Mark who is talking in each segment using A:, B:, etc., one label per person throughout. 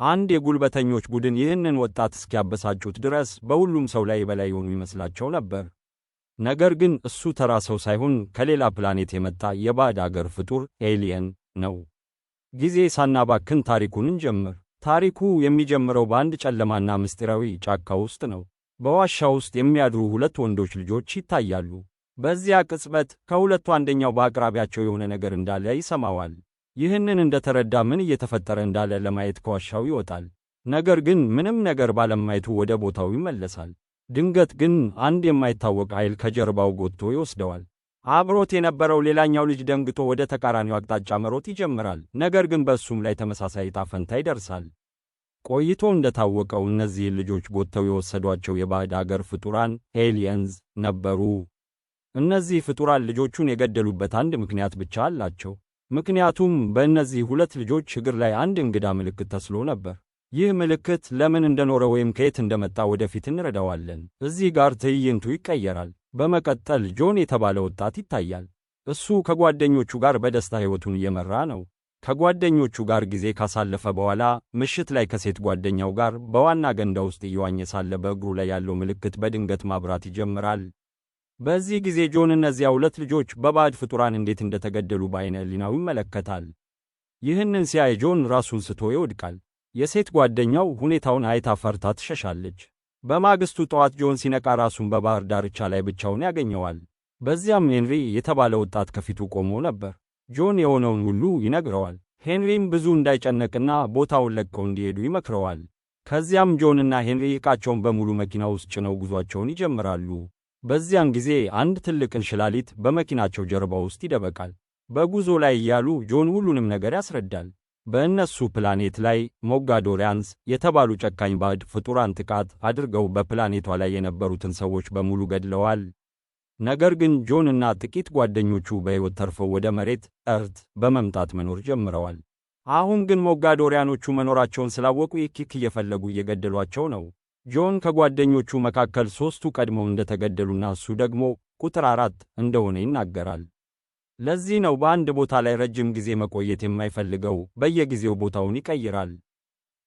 A: አንድ የጉልበተኞች ቡድን ይህንን ወጣት እስኪያበሳጩት ድረስ በሁሉም ሰው ላይ በላይ ሆኑ ይመስላቸው ነበር። ነገር ግን እሱ ተራ ሰው ሳይሆን ከሌላ ፕላኔት የመጣ የባዕድ አገር ፍጡር ኤሊየን ነው። ጊዜ ሳናባክን ታሪኩን እንጀምር። ታሪኩ የሚጀምረው በአንድ ጨለማና ምስጢራዊ ጫካ ውስጥ ነው። በዋሻ ውስጥ የሚያድሩ ሁለት ወንዶች ልጆች ይታያሉ። በዚያ ቅጽበት ከሁለቱ አንደኛው በአቅራቢያቸው የሆነ ነገር እንዳለ ይሰማዋል። ይህንን እንደተረዳ ምን እየተፈጠረ እንዳለ ለማየት ከዋሻው ይወጣል። ነገር ግን ምንም ነገር ባለማየቱ ወደ ቦታው ይመለሳል። ድንገት ግን አንድ የማይታወቅ ኃይል ከጀርባው ጎትቶ ይወስደዋል። አብሮት የነበረው ሌላኛው ልጅ ደንግጦ ወደ ተቃራኒው አቅጣጫ መሮጥ ይጀምራል። ነገር ግን በእሱም ላይ ተመሳሳይ ዕጣ ፈንታ ይደርሳል። ቆይቶ እንደታወቀው እነዚህ ልጆች ጎትተው የወሰዷቸው የባዕድ አገር ፍጡራን ኤሊየንስ ነበሩ። እነዚህ ፍጡራን ልጆቹን የገደሉበት አንድ ምክንያት ብቻ አላቸው። ምክንያቱም በእነዚህ ሁለት ልጆች እግር ላይ አንድ እንግዳ ምልክት ተስሎ ነበር። ይህ ምልክት ለምን እንደኖረ ወይም ከየት እንደመጣ ወደፊት እንረዳዋለን። እዚህ ጋር ትዕይንቱ ይቀየራል። በመቀጠል ጆን የተባለ ወጣት ይታያል። እሱ ከጓደኞቹ ጋር በደስታ ሕይወቱን እየመራ ነው። ከጓደኞቹ ጋር ጊዜ ካሳለፈ በኋላ ምሽት ላይ ከሴት ጓደኛው ጋር በዋና ገንዳ ውስጥ እየዋኘ ሳለ በእግሩ ላይ ያለው ምልክት በድንገት ማብራት ይጀምራል። በዚህ ጊዜ ጆን እነዚያ ሁለት ልጆች በባዕድ ፍጡራን እንዴት እንደተገደሉ በዓይነ ሕሊናው ይመለከታል። ይህንን ሲያይ ጆን ራሱን ስቶ ይወድቃል። የሴት ጓደኛው ሁኔታውን አይታ ፈርታ ትሸሻለች። በማግስቱ ጠዋት ጆን ሲነቃ ራሱን በባህር ዳርቻ ላይ ብቻውን ያገኘዋል። በዚያም ሄንሪ የተባለ ወጣት ከፊቱ ቆሞ ነበር። ጆን የሆነውን ሁሉ ይነግረዋል። ሄንሪም ብዙ እንዳይጨነቅና ቦታውን ለቀው እንዲሄዱ ይመክረዋል። ከዚያም ጆንና ሄንሪ ዕቃቸውን በሙሉ መኪና ውስጥ ጭነው ጉዟቸውን ይጀምራሉ። በዚያን ጊዜ አንድ ትልቅ እንሽላሊት በመኪናቸው ጀርባ ውስጥ ይደበቃል። በጉዞ ላይ እያሉ ጆን ሁሉንም ነገር ያስረዳል። በእነሱ ፕላኔት ላይ ሞጋዶሪያንስ የተባሉ ጨካኝ ባዕድ ፍጡራን ጥቃት አድርገው በፕላኔቷ ላይ የነበሩትን ሰዎች በሙሉ ገድለዋል። ነገር ግን ጆንና ጥቂት ጓደኞቹ በሕይወት ተርፈው ወደ መሬት እርት በመምጣት መኖር ጀምረዋል። አሁን ግን ሞጋዶሪያኖቹ መኖራቸውን ስላወቁ ይኪክ እየፈለጉ እየገደሏቸው ነው። ጆን ከጓደኞቹ መካከል ሦስቱ ቀድመው እንደተገደሉና እሱ ደግሞ ቁጥር 4 እንደሆነ ይናገራል። ለዚህ ነው በአንድ ቦታ ላይ ረጅም ጊዜ መቆየት የማይፈልገው፣ በየጊዜው ቦታውን ይቀይራል።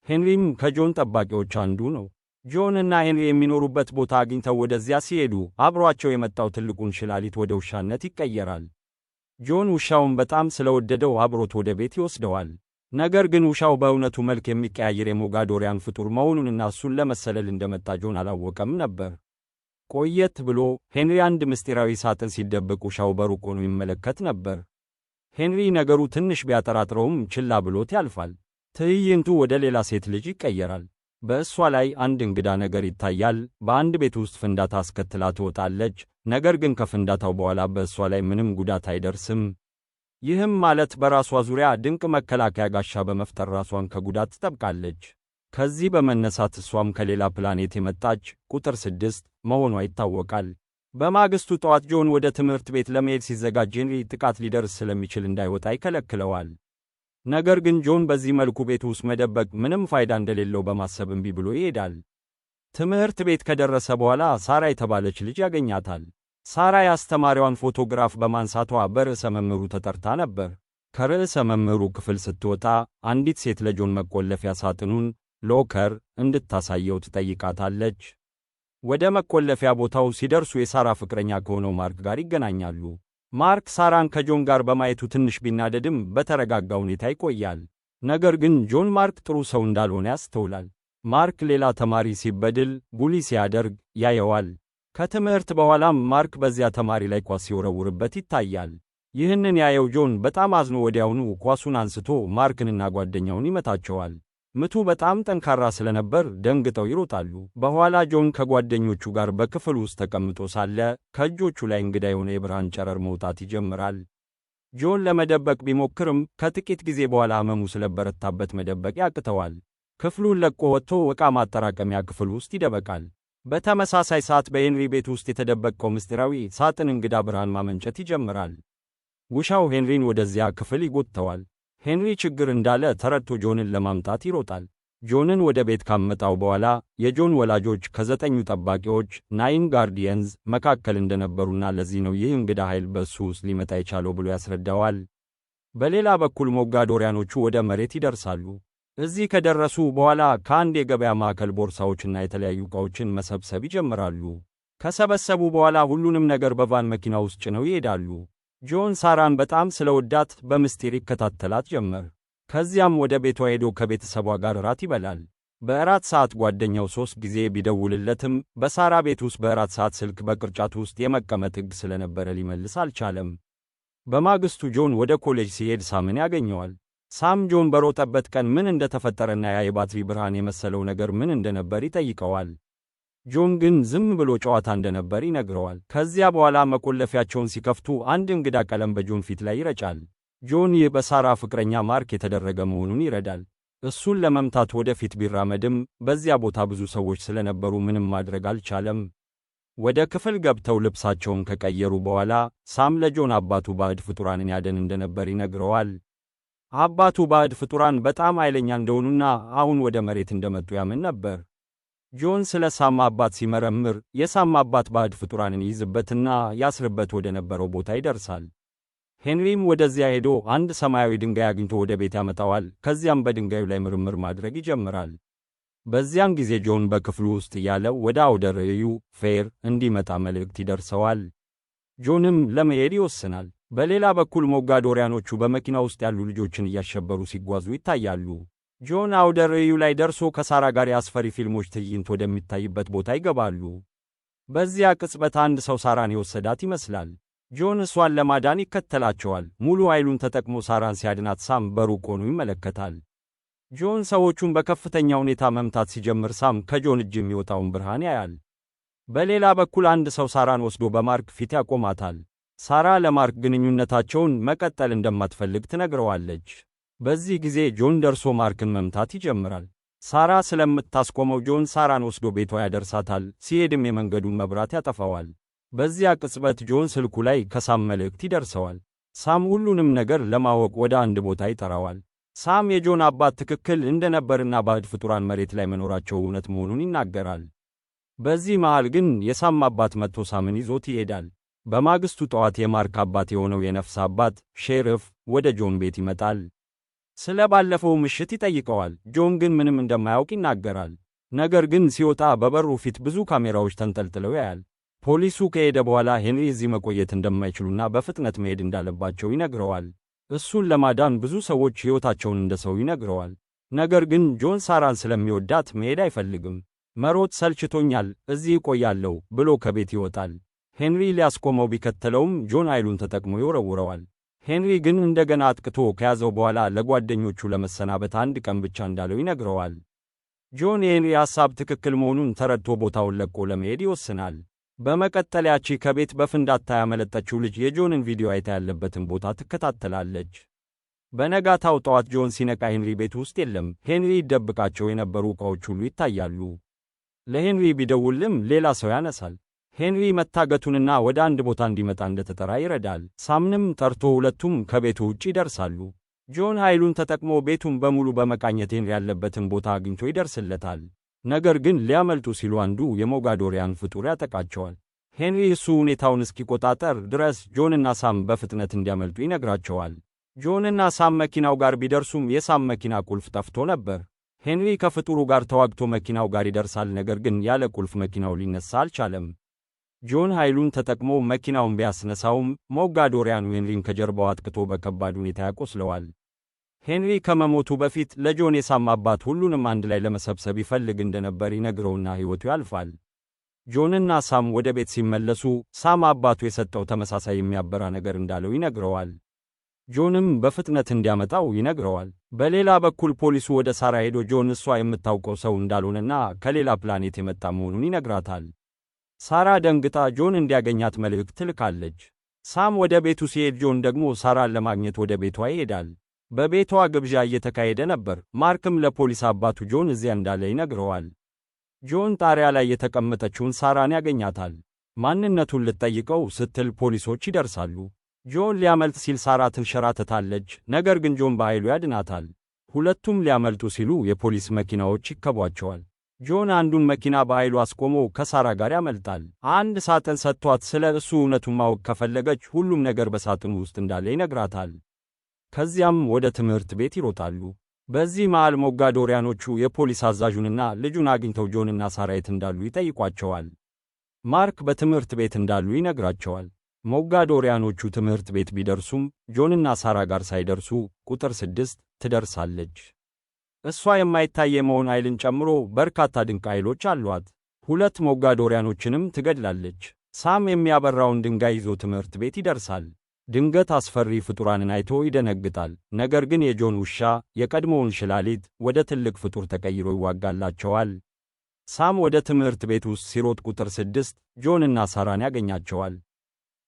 A: ሄንሪም ከጆን ጠባቂዎች አንዱ ነው። ጆን እና ሄንሪ የሚኖሩበት ቦታ አግኝተው ወደዚያ ሲሄዱ አብሯቸው የመጣው ትልቁ እንሽላሊት ወደ ውሻነት ይቀየራል። ጆን ውሻውን በጣም ስለወደደው አብሮት ወደ ቤት ይወስደዋል። ነገር ግን ውሻው በእውነቱ መልክ የሚቀያየር የሞጋዶሪያን ፍጡር መሆኑንና እሱን ለመሰለል እንደመጣ ጆን አላወቀም ነበር። ቆየት ብሎ ሄንሪ አንድ ምስጢራዊ ሳጥን ሲደብቅ ውሻው በሩቅ ሆኖ ይመለከት ነበር። ሄንሪ ነገሩ ትንሽ ቢያጠራጥረውም ችላ ብሎት ያልፋል። ትዕይንቱ ወደ ሌላ ሴት ልጅ ይቀየራል። በእሷ ላይ አንድ እንግዳ ነገር ይታያል። በአንድ ቤት ውስጥ ፍንዳታ አስከትላ ትወጣለች። ነገር ግን ከፍንዳታው በኋላ በእሷ ላይ ምንም ጉዳት አይደርስም። ይህም ማለት በራሷ ዙሪያ ድንቅ መከላከያ ጋሻ በመፍጠር ራሷን ከጉዳት ትጠብቃለች። ከዚህ በመነሳት እሷም ከሌላ ፕላኔት የመጣች ቁጥር 6 መሆኗ ይታወቃል። በማግስቱ ጠዋት ጆን ወደ ትምህርት ቤት ለመሄድ ሲዘጋጅ ሄንሪ ጥቃት ሊደርስ ስለሚችል እንዳይወጣ ይከለክለዋል። ነገር ግን ጆን በዚህ መልኩ ቤት ውስጥ መደበቅ ምንም ፋይዳ እንደሌለው በማሰብ እምቢ ብሎ ይሄዳል። ትምህርት ቤት ከደረሰ በኋላ ሳራ የተባለች ልጅ ያገኛታል። ሳራ የአስተማሪዋን ፎቶግራፍ በማንሳቷ በርዕሰ መምህሩ ተጠርታ ነበር። ከርዕሰ መምህሩ ክፍል ስትወጣ አንዲት ሴት ለጆን መቆለፊያ ሳጥኑን ሎከር እንድታሳየው ትጠይቃታለች። ወደ መቆለፊያ ቦታው ሲደርሱ የሳራ ፍቅረኛ ከሆነው ማርክ ጋር ይገናኛሉ። ማርክ ሳራን ከጆን ጋር በማየቱ ትንሽ ቢናደድም በተረጋጋ ሁኔታ ይቆያል። ነገር ግን ጆን ማርክ ጥሩ ሰው እንዳልሆነ ያስተውላል። ማርክ ሌላ ተማሪ ሲበድል፣ ቡሊ ሲያደርግ ያየዋል። ከትምህርት በኋላም ማርክ በዚያ ተማሪ ላይ ኳስ ሲወረውርበት ይታያል። ይህንን ያየው ጆን በጣም አዝኖ ወዲያውኑ ኳሱን አንስቶ ማርክንና ጓደኛውን ይመታቸዋል። ምቱ በጣም ጠንካራ ስለነበር ደንግጠው ይሮጣሉ። በኋላ ጆን ከጓደኞቹ ጋር በክፍል ውስጥ ተቀምጦ ሳለ ከእጆቹ ላይ እንግዳ የሆነ የብርሃን ጨረር መውጣት ይጀምራል። ጆን ለመደበቅ ቢሞክርም ከጥቂት ጊዜ በኋላ ሕመሙ ስለበረታበት መደበቅ ያቅተዋል። ክፍሉን ለቆ ወጥቶ ዕቃ ማጠራቀሚያ ክፍል ውስጥ ይደበቃል። በተመሳሳይ ሰዓት በሄንሪ ቤት ውስጥ የተደበቀው ምስጢራዊ ሳጥን እንግዳ ብርሃን ማመንጨት ይጀምራል። ውሻው ሄንሪን ወደዚያ ክፍል ይጎትተዋል። ሄንሪ ችግር እንዳለ ተረድቶ ጆንን ለማምጣት ይሮጣል። ጆንን ወደ ቤት ካመጣው በኋላ የጆን ወላጆች ከ9 ጠባቂዎች ናይን ጋርዲየንስ መካከል እንደነበሩና ለዚህ ነው ይህ እንግዳ ኃይል በእሱ ውስጥ ሊመጣ የቻለው ብሎ ያስረዳዋል። በሌላ በኩል ሞጋዶሪያኖቹ ወደ መሬት ይደርሳሉ። እዚህ ከደረሱ በኋላ ከአንድ የገበያ ማዕከል ቦርሳዎችና የተለያዩ ዕቃዎችን መሰብሰብ ይጀምራሉ። ከሰበሰቡ በኋላ ሁሉንም ነገር በቫን መኪና ውስጥ ጭነው ይሄዳሉ። ጆን ሳራን በጣም ስለወዳት በምስጢር ይከታተላት ጀመር። ከዚያም ወደ ቤቷ ሄዶ ከቤተሰቧ ጋር እራት ይበላል። በእራት ሰዓት ጓደኛው 3 ጊዜ ቢደውልለትም በሳራ ቤት ውስጥ በእራት ሰዓት ስልክ በቅርጫቱ ውስጥ የመቀመጥ ሕግ ስለነበረ ሊመልስ አልቻለም። በማግስቱ ጆን ወደ ኮሌጅ ሲሄድ ሳምን ያገኘዋል። ሳም ጆን በሮጠበት ቀን ምን እንደተፈጠረና ያ የባትሪ ብርሃን የመሰለው ነገር ምን እንደነበር ይጠይቀዋል። ጆን ግን ዝም ብሎ ጨዋታ እንደነበር ይነግረዋል። ከዚያ በኋላ መቆለፊያቸውን ሲከፍቱ አንድ እንግዳ ቀለም በጆን ፊት ላይ ይረጫል። ጆን ይህ በሳራ ፍቅረኛ ማርክ የተደረገ መሆኑን ይረዳል። እሱን ለመምታት ወደፊት ቢራመድም በዚያ ቦታ ብዙ ሰዎች ስለነበሩ ምንም ማድረግ አልቻለም። ወደ ክፍል ገብተው ልብሳቸውን ከቀየሩ በኋላ ሳም ለጆን አባቱ ባዕድ ፍጡራንን ያደን እንደነበር ይነግረዋል። አባቱ ባዕድ ፍጡራን በጣም ኃይለኛ እንደሆኑና አሁን ወደ መሬት እንደመጡ ያምን ነበር። ጆን ስለ ሳም አባት ሲመረምር የሳም አባት ባዕድ ፍጡራንን ይይዝበትና ያስርበት ወደ ነበረው ቦታ ይደርሳል። ሄንሪም ወደዚያ ሄዶ አንድ ሰማያዊ ድንጋይ አግኝቶ ወደ ቤት ያመጣዋል። ከዚያም በድንጋዩ ላይ ምርምር ማድረግ ይጀምራል። በዚያን ጊዜ ጆን በክፍሉ ውስጥ እያለ ወደ አውደ ርዕዩ ፌር እንዲመጣ መልእክት ይደርሰዋል። ጆንም ለመሄድ ይወስናል። በሌላ በኩል ሞጋዶሪያኖቹ በመኪና ውስጥ ያሉ ልጆችን እያሸበሩ ሲጓዙ ይታያሉ። ጆን አውደ ርዕዩ ላይ ደርሶ ከሳራ ጋር የአስፈሪ ፊልሞች ትዕይንት ወደሚታይበት ቦታ ይገባሉ። በዚያ ቅጽበት አንድ ሰው ሳራን የወሰዳት ይመስላል። ጆን እሷን ለማዳን ይከተላቸዋል። ሙሉ ኃይሉን ተጠቅሞ ሳራን ሲያድናት ሳም በሩቅ ሆኖ ይመለከታል። ጆን ሰዎቹን በከፍተኛ ሁኔታ መምታት ሲጀምር ሳም ከጆን እጅ የሚወጣውን ብርሃን ያያል። በሌላ በኩል አንድ ሰው ሳራን ወስዶ በማርክ ፊት ያቆማታል። ሳራ ለማርክ ግንኙነታቸውን መቀጠል እንደማትፈልግ ትነግረዋለች። በዚህ ጊዜ ጆን ደርሶ ማርክን መምታት ይጀምራል። ሳራ ስለምታስቆመው ጆን ሳራን ወስዶ ቤቷ ያደርሳታል። ሲሄድም የመንገዱን መብራት ያጠፋዋል። በዚያ ቅጽበት ጆን ስልኩ ላይ ከሳም መልእክት ይደርሰዋል። ሳም ሁሉንም ነገር ለማወቅ ወደ አንድ ቦታ ይጠራዋል። ሳም የጆን አባት ትክክል እንደነበርና ባዕድ ፍጡራን መሬት ላይ መኖራቸው እውነት መሆኑን ይናገራል። በዚህ መሃል ግን የሳም አባት መጥቶ ሳምን ይዞት ይሄዳል። በማግስቱ ጠዋት የማርክ አባት የሆነው የነፍስ አባት ሼሪፍ ወደ ጆን ቤት ይመጣል። ስለ ባለፈው ምሽት ይጠይቀዋል። ጆን ግን ምንም እንደማያውቅ ይናገራል። ነገር ግን ሲወጣ በበሩ ፊት ብዙ ካሜራዎች ተንጠልጥለው ያያል። ፖሊሱ ከሄደ በኋላ ሄንሪ እዚህ መቆየት እንደማይችሉና በፍጥነት መሄድ እንዳለባቸው ይነግረዋል። እሱን ለማዳን ብዙ ሰዎች ሕይወታቸውን እንደሰው ይነግረዋል። ነገር ግን ጆን ሳራን ስለሚወዳት መሄድ አይፈልግም። መሮጥ ሰልችቶኛል፣ እዚህ እቆያለሁ ብሎ ከቤት ይወጣል። ሄንሪ ሊያስቆመው ቢከተለውም ጆን ኃይሉን ተጠቅሞ ይወረውረዋል። ሄንሪ ግን እንደገና አጥቅቶ ከያዘው በኋላ ለጓደኞቹ ለመሰናበት አንድ ቀን ብቻ እንዳለው ይነግረዋል። ጆን የሄንሪ ሐሳብ ትክክል መሆኑን ተረድቶ ቦታውን ለቆ ለመሄድ ይወስናል። በመቀጠል ያቺ ከቤት በፍንዳታ ያመለጠችው ልጅ የጆንን ቪዲዮ አይታ ያለበትን ቦታ ትከታተላለች። በነጋታው ጠዋት ጆን ሲነቃ ሄንሪ ቤት ውስጥ የለም። ሄንሪ ይደብቃቸው የነበሩ ዕቃዎች ሁሉ ይታያሉ። ለሄንሪ ቢደውልም ሌላ ሰው ያነሳል። ሄንሪ መታገቱንና ወደ አንድ ቦታ እንዲመጣ እንደተጠራ ይረዳል። ሳምንም ጠርቶ ሁለቱም ከቤቱ ውጭ ይደርሳሉ። ጆን ኃይሉን ተጠቅሞ ቤቱን በሙሉ በመቃኘት ሄንሪ ያለበትን ቦታ አግኝቶ ይደርስለታል። ነገር ግን ሊያመልጡ ሲሉ አንዱ የሞጋዶሪያን ፍጡር ያጠቃቸዋል። ሄንሪ እሱ ሁኔታውን እስኪቆጣጠር ድረስ ጆንና ሳም በፍጥነት እንዲያመልጡ ይነግራቸዋል። ጆንና ሳም መኪናው ጋር ቢደርሱም የሳም መኪና ቁልፍ ጠፍቶ ነበር። ሄንሪ ከፍጡሩ ጋር ተዋግቶ መኪናው ጋር ይደርሳል። ነገር ግን ያለ ቁልፍ መኪናው ሊነሳ አልቻለም። ጆን ኃይሉን ተጠቅሞ መኪናውን ቢያስነሳውም ሞጋዶሪያኑ ሄንሪን ከጀርባው አጥቅቶ በከባድ ሁኔታ ያቆስለዋል። ሄንሪ ከመሞቱ በፊት ለጆን የሳም አባት ሁሉንም አንድ ላይ ለመሰብሰብ ይፈልግ እንደነበር ይነግረውና ሕይወቱ ያልፋል። ጆንና ሳም ወደ ቤት ሲመለሱ ሳም አባቱ የሰጠው ተመሳሳይ የሚያበራ ነገር እንዳለው ይነግረዋል። ጆንም በፍጥነት እንዲያመጣው ይነግረዋል። በሌላ በኩል ፖሊሱ ወደ ሳራ ሄዶ ጆን እሷ የምታውቀው ሰው እንዳልሆነና ከሌላ ፕላኔት የመጣ መሆኑን ይነግራታል። ሳራ ደንግጣ ጆን እንዲያገኛት መልእክት ትልካለች። ሳም ወደ ቤቱ ሲሄድ ጆን ደግሞ ሳራን ለማግኘት ወደ ቤቷ ይሄዳል። በቤቷ ግብዣ እየተካሄደ ነበር። ማርክም ለፖሊስ አባቱ ጆን እዚያ እንዳለ ይነግረዋል። ጆን ጣሪያ ላይ የተቀመጠችውን ሳራን ያገኛታል። ማንነቱን ልትጠይቀው ስትል ፖሊሶች ይደርሳሉ። ጆን ሊያመልጥ ሲል ሳራ ትንሸራተታለች። ነገር ግን ጆን በኃይሉ ያድናታል። ሁለቱም ሊያመልጡ ሲሉ የፖሊስ መኪናዎች ይከቧቸዋል። ጆን አንዱን መኪና በኃይሉ አስቆሞ ከሳራ ጋር ያመልጣል። አንድ ሳጥን ሰጥቷት ስለ እሱ እውነቱን ማወቅ ከፈለገች ሁሉም ነገር በሳጥኑ ውስጥ እንዳለ ይነግራታል። ከዚያም ወደ ትምህርት ቤት ይሮጣሉ። በዚህ መሃል ሞጋዶሪያኖቹ የፖሊስ አዛዡንና ልጁን አግኝተው ጆንና ሳራ የት እንዳሉ ይጠይቋቸዋል። ማርክ በትምህርት ቤት እንዳሉ ይነግራቸዋል። ሞጋዶሪያኖቹ ትምህርት ቤት ቢደርሱም ጆንና ሳራ ጋር ሳይደርሱ ቁጥር 6 ትደርሳለች። እሷ የማይታይ የመሆን ኃይልን ጨምሮ በርካታ ድንቅ ኃይሎች አሏት። 2 ሞጋዶሪያኖችንም ትገድላለች። ሳም የሚያበራውን ድንጋይ ይዞ ትምህርት ቤት ይደርሳል። ድንገት አስፈሪ ፍጡራንን አይቶ ይደነግጣል። ነገር ግን የጆን ውሻ የቀድሞውን ሽላሊት ወደ ትልቅ ፍጡር ተቀይሮ ይዋጋላቸዋል። ሳም ወደ ትምህርት ቤት ውስጥ ሲሮጥ ቁጥር 6 ጆንና ሳራን ያገኛቸዋል።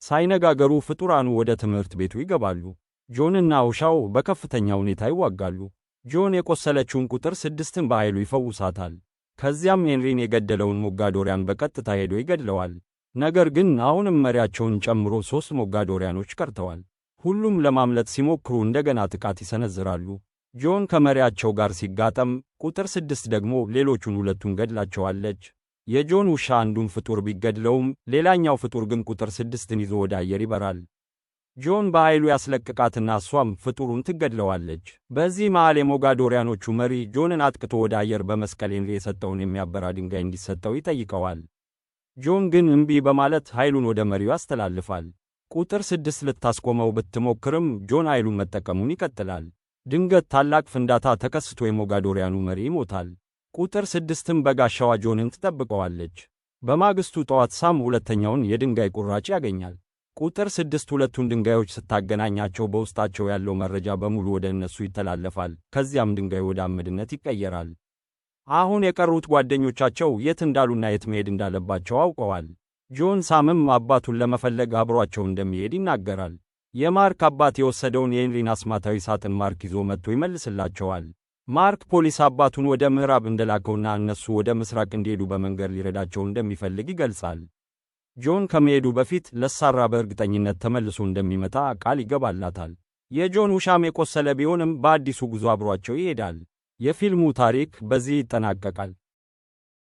A: ሳይነጋገሩ ፍጡራኑ ወደ ትምህርት ቤቱ ይገባሉ። ጆንና ውሻው በከፍተኛ ሁኔታ ይዋጋሉ። ጆን የቆሰለችውን ቁጥር 6ን በኃይሉ ይፈውሳታል። ከዚያም ሄንሪን የገደለውን ሞጋዶሪያን በቀጥታ ሄዶ ይገድለዋል። ነገር ግን አሁንም መሪያቸውን ጨምሮ 3 ሞጋዶሪያኖች ቀርተዋል። ሁሉም ለማምለጥ ሲሞክሩ እንደገና ጥቃት ይሰነዝራሉ። ጆን ከመሪያቸው ጋር ሲጋጠም ቁጥር 6 ደግሞ ሌሎቹን 2ቱን ገድላቸዋለች። የጆን ውሻ አንዱን ፍጡር ቢገድለውም ሌላኛው ፍጡር ግን ቁጥር 6ን ይዞ ወደ አየር ይበራል። ጆን በኃይሉ ያስለቅቃትና እሷም ፍጡሩን ትገድለዋለች። በዚህ መሃል የሞጋዶሪያኖቹ መሪ ጆንን አጥቅቶ ወደ አየር በመስቀል ሄንሪ የሰጠውን የሚያበራ ድንጋይ እንዲሰጠው ይጠይቀዋል። ጆን ግን እምቢ በማለት ኃይሉን ወደ መሪው ያስተላልፋል። ቁጥር 6 ልታስቆመው ብትሞክርም ጆን ኃይሉን መጠቀሙን ይቀጥላል። ድንገት ታላቅ ፍንዳታ ተከስቶ የሞጋዶሪያኑ መሪ ይሞታል። ቁጥር 6ም በጋሻዋ ጆንን ትጠብቀዋለች። በማግስቱ ጠዋት ሳም ሁለተኛውን የድንጋይ ቁራጭ ያገኛል። ቁጥር 6 2ቱን ድንጋዮች ስታገናኛቸው በውስጣቸው ያለው መረጃ በሙሉ ወደ እነሱ ይተላለፋል። ከዚያም ድንጋዩ ወደ አመድነት ይቀየራል። አሁን የቀሩት ጓደኞቻቸው የት እንዳሉና የት መሄድ እንዳለባቸው አውቀዋል። ጆን ሳምም አባቱን ለመፈለግ አብሯቸው እንደሚሄድ ይናገራል። የማርክ አባት የወሰደውን የሄንሪን አስማታዊ ሳጥን ማርክ ይዞ መጥቶ ይመልስላቸዋል። ማርክ ፖሊስ አባቱን ወደ ምዕራብ እንደላከውና እነሱ ወደ ምስራቅ እንዲሄዱ በመንገድ ሊረዳቸው እንደሚፈልግ ይገልጻል። ጆን ከመሄዱ በፊት ለሳራ በእርግጠኝነት ተመልሶ እንደሚመጣ ቃል ይገባላታል። የጆን ውሻም የቆሰለ ቢሆንም በአዲሱ ጉዞ አብሯቸው ይሄዳል። የፊልሙ ታሪክ በዚህ ይጠናቀቃል።